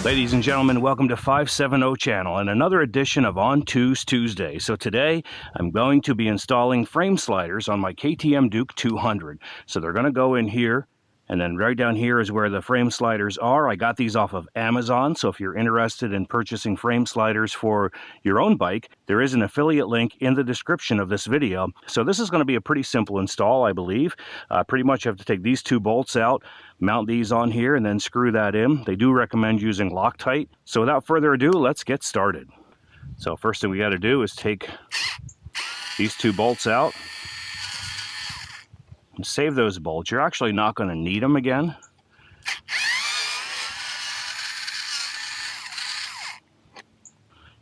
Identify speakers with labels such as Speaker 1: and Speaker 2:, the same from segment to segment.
Speaker 1: Ladies and gentlemen, welcome to 570 channel and another edition of On Tuesday. So today I'm going to be installing frame sliders on my KTM Duke 200. So they're going to go in here, and then right down here is where the frame sliders are. I got these off of Amazon, so if you're interested in purchasing frame sliders for your own bike, there is an affiliate link in the description of this video. So this is going to be a pretty simple install, I believe. Pretty much have to take these two bolts out, mount these on here, and then screw that in. They do recommend using Loctite. So without further ado, let's get started. So first thing we got to do is take these two bolts out. And save those bolts. You're actually not going to need them again.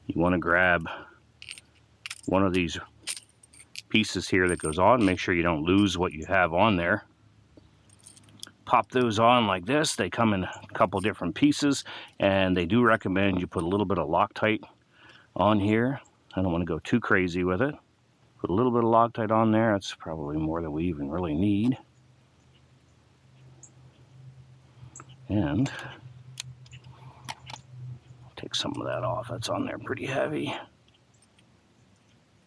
Speaker 1: You want to grab one of these pieces here that goes on. Make sure you don't lose what you have on there. Pop those on like this. They come in a couple different pieces, and they do recommend you put a little bit of Loctite on here. I don't want to go too crazy with it. Put a little bit of Loctite on there. That's probably more than we even really need. And take some of that off. That's on there pretty heavy.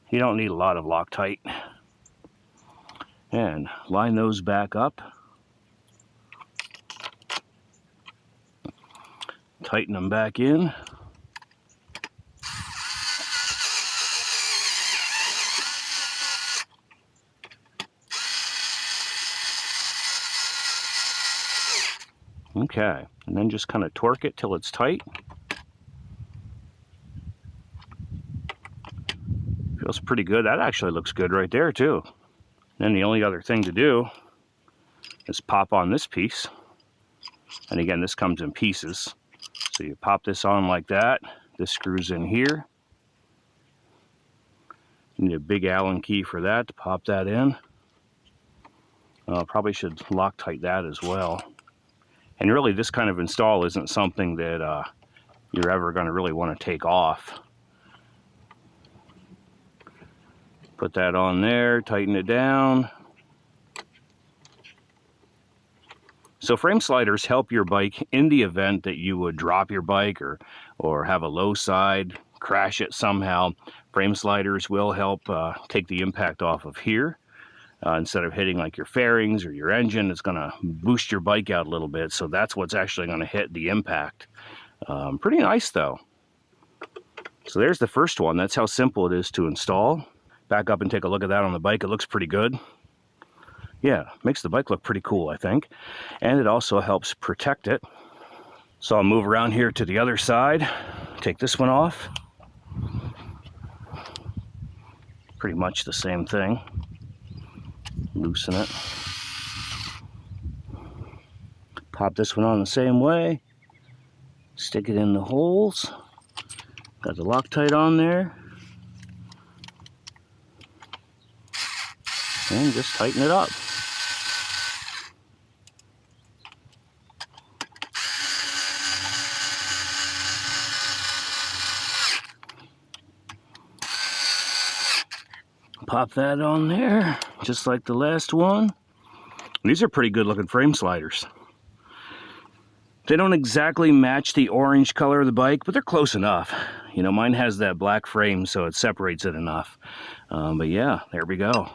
Speaker 1: You don't need a lot of Loctite. And line those back up. Tighten them back in. Okay, and then just kind of torque it till it's tight. Feels pretty good. That actually looks good right there too. Then the only other thing to do is pop on this piece. And again, this comes in pieces. So you pop this on like that. This screws in here. You need a big Allen key for that to pop that in. Probably should Loctite that as well. And really, this kind of install isn't something that you're ever going to really want to take off. Put that on there, tighten it down. So frame sliders help your bike in the event that you would drop your bike or have a low side, crash it somehow. Frame sliders will help take the impact off of here. Instead of hitting like your fairings or your engine, it's going to boost your bike out a little bit. So that's what's actually going to hit the impact. Pretty nice though. So there's the first one. That's how simple it is to install. Back up and take a look at that on the bike. It looks pretty good. Yeah, makes the bike look pretty cool, I think. And it also helps protect it. So I'll move around here to the other side. Take this one off. Pretty much the same thing. Loosen it. Pop this one on the same way. Stick it in the holes. Got the Loctite on there. And just tighten it up. Pop that on there, just like the last one. These are pretty good looking frame sliders. They don't exactly match the orange color of the bike, but they're close enough. You know, mine has that black frame, so it separates it enough. But yeah, there we go.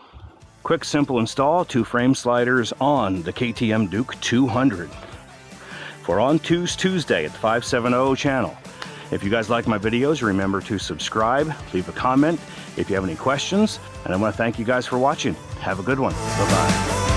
Speaker 1: Quick, simple install, 2 frame sliders on the KTM Duke 200. For On Tuesday at the 570 channel. If you guys like my videos, remember to subscribe, leave a comment if you have any questions, and I want to thank you guys for watching. Have a good one. Bye-bye.